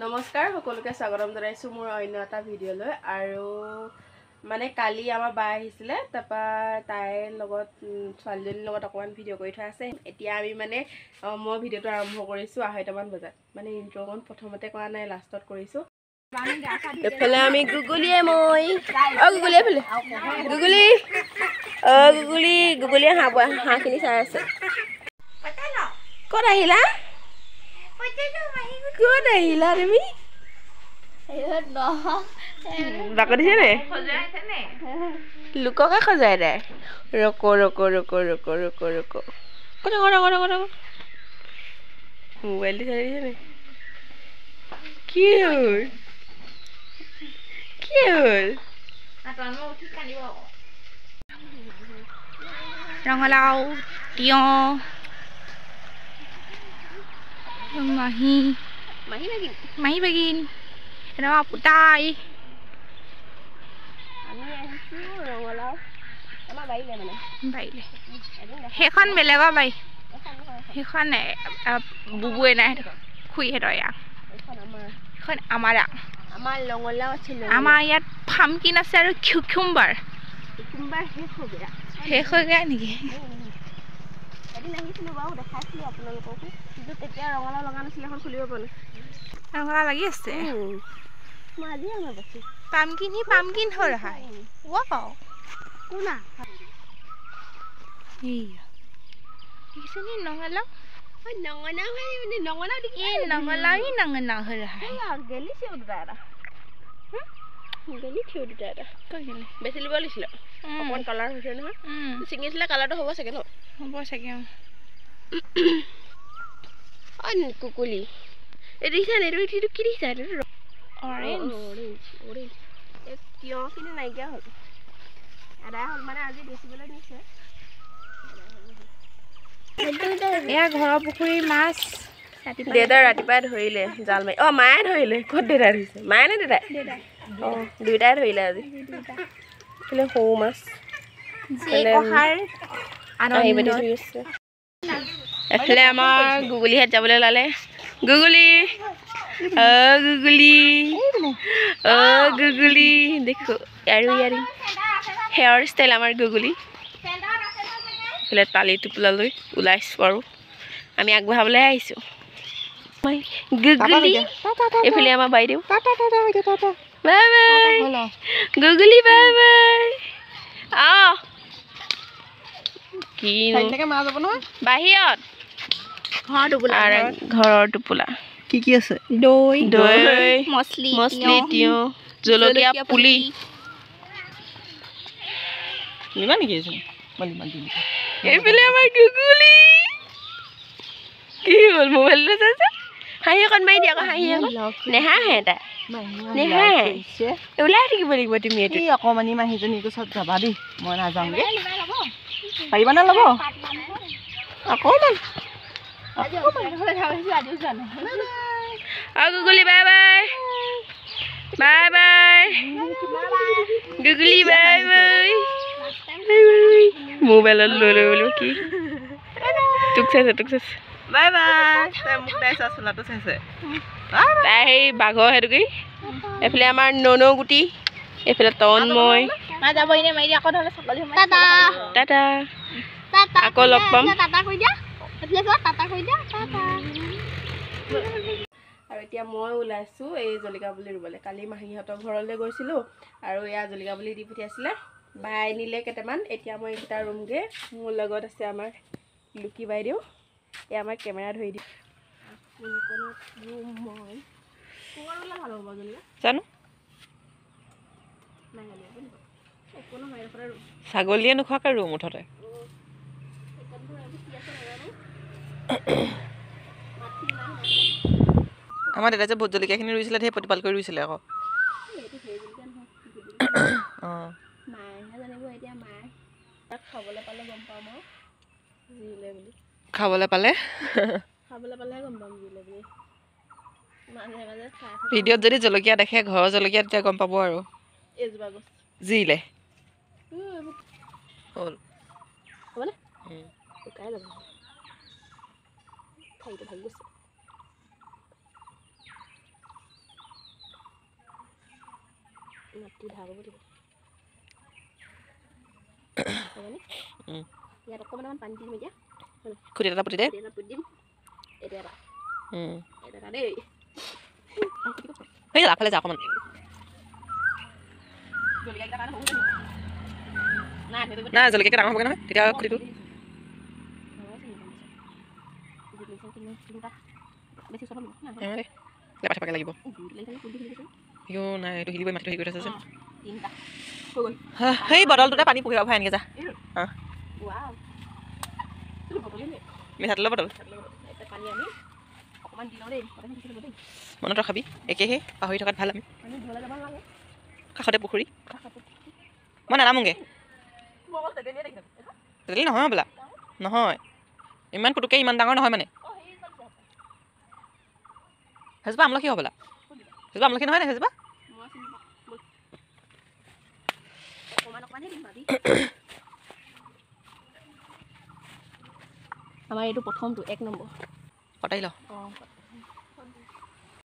নমস্কাৰ সকলোকে স্বাগতম জনাইছো মোৰ অন্য এটা ভিডিঅ'লৈ আৰু মানে কালি আমাৰ বা আহিছিলে তাপা তাইৰ লগত ছোৱালীজনীৰ লগত অকমান ভিডিঅ' কৰি থোৱা আছে এতিয়া আমি মানে মই ভিডিঅ'টো আৰম্ভ কৰিছো 2:30 মান বজাত মানে ইন্ট্ৰ'খন প্ৰথমতে কৰা নাই লাষ্টত কৰিছো এফালে আমি গুগুলিয়ে মই গুগুলি এফালে গুগুলিয়ে হাঁহখিনি চাই আছে ক'ত আহিলা ক'ত আহিলা তুমি বাকত দিছে নে লোককে খজাই দে ৰক মোবাইল দি চাই দিছে নে কি হ'ল ৰঙালাও তিয়হ মাহি বেগিন এটা পুতাই আমি আহিছো ৰঙালাও আমাৰ বাইলে মানে বাইলে সেইখন বেলেগৰ বাই সেইখন বুবুৱে নাই খুৰীহঁতৰ ইয়াত সেইখন আমাৰ ৰঙালাও আছে আমাৰ ইয়াত ফামকিন আছে আৰু কিউকুম্বাৰ শেষ হৈ গ'ল নেকি এদিন আহিছিলো বাৰু দেখাইছিলো আপোনালোককো কিন্তু তেতিয়া ৰঙালাও লগা নাছিলে এখন খুলিব পৰা নাই ৰঙালাও লাগি আছে মই আজি আমাৰ বাছি পামকিন হৈ ৰহা ৱাও কোনা এইয়া কিছনি ৰঙালাও নঙলাও হৈ ৰহা গেলি থিয় দুটা এটা বেছি লিব লৈছিল অকমান কালাৰ হৈছে নহয় ছিঙিছিলে কালাৰটো হ'ব চাগে ন হ'ব চাগে কুকুলি দেখিছা নে এইটো কি দেখিছা অৰেঞ্জ তিয়হখিনি নাইকিয়া হ'ল এদাই হ'ল মানে আজি বেচিবলৈ নিছে এয়া ঘৰৰ পুখুৰীৰ মাছ দেউতাই ৰাতিপুৱাই ধৰিলে জাল মাৰি মায়ে ধৰিলে ক'ত দেউতাই ধৰিছে মায়ে নে দেউতাই দুইটাই ধৰিলে আজি এইফালে সৰু মাছ এফালে আমাৰ গুগুলিহঁত যাবলৈ ওলালে গুগুলি দেখো আৰু হেয়াৰ ষ্টাইল আমাৰ গুগুলি এইফালে তালি টোপোলা লৈ ওলাইছো আৰু আমি আগবঢ়াবলৈ আহিছো গুগুলি এইফালে আমাৰ বাইদেউ bye bye googly bye bye বাহিৰত ঘৰৰ টোপোলা কি আছে দৈ মছলি তিয়হ জলকীয়া পুলি এইফালে আমাৰ গুগুলি কি হ'ল মোবাইলটো চাইছে হাঁহি অকণ মাৰি দিয়া আকৌ হাঁহি আকৌ নেহাঁহে তাই নেহাঁহে ওলাই থাকিব লাগিব তুমি এইটো অকমানি মাহীজনীৰ ওচৰত যাবা দেই মই নাযাওঁগে পাৰিবা নে ল'ব অকণমান googly bye bye bye bye googly bye bye মোবাইলত লৈ লৈ বোলো কি তোক চাইছে বাই বাই তাই মোক তাই চোলাটো চাইছে তাই সেই বাঘৰ সেইটো কি এইফালে আমাৰ ননৌ গুটি এইফালে তন্ময় টাটা আকৌ লগ পাম আৰু এতিয়া মই ওলাইছো এই জলকীয়া পুলি ৰুবলৈ কালি মাহীহঁতৰ ঘৰলৈ গৈছিলো আৰু এয়া জলকীয়া পুলি দি পঠিয়াইছিলে বাই নিলে কেইটামান এতিয়া মই এইকেইটা ৰুমগে মোৰ লগত আছে আমাৰ লুকি বাইদেউ এয়া আমাৰ কেমেৰা ধৰি দিম জানো ছাগলীয়ে নোখোৱাকে ৰুম মুঠতে আমাৰ দেউতাই যে ভোট জলকীয়াখিনি ৰুইছিলে ধেৰ প্ৰতিপাল কৰি ৰুইছিলে আকৌ খাবলৈ পালে গম পাম বুলি ভিডিঅ'ত যদি জলকীয়া দেখে ঘৰৰ জলকীয়া তেতিয়া গম পাব আৰু এইজোপা গছ জিলে হ'ল হ'বনে শুকাই যাব ঠাইটো ভাগি গৈছে মাটি ঢাল হ'ব দিব ইয়াত অকণমান পানী দিম এতিয়া খুটি এটা পুতি দে এটা পুতি দিম এটা এটা দেই সেই আগফালে যা অকণমান জলকীয়াকেইটা কাৰণে বহুত নাই নাই জলকীয়াকৈ ডাঙৰ হ'বগৈ নহয় তেতিয়া খুটিটো বেছি চলাব লেপা থেপাকৈ লাগিব ইও নাই এইটো হিলিবই মাটিটো হেৰি কৰি থৈছে যে সেই বটলটোতে পানী পুহিব ভৰাই আনকৈ যা মিঠাতেলৰ বটল মনত ৰখাবি একেহে পাহৰি থকাত ভাল আমি কাষতে পুখুৰী মই নানামোগৈ তেতেলী নহয় বোলা নহয় ইমান পুটুকৈ ইমান ডাঙৰ নহয় মানে সেইজোপা আমলখি হ'বলা সেইজোপা আমলখি নহয় নে সেইজোপা আমাৰ এইটো প্ৰথমটো 1 নম্বৰ কটাই ল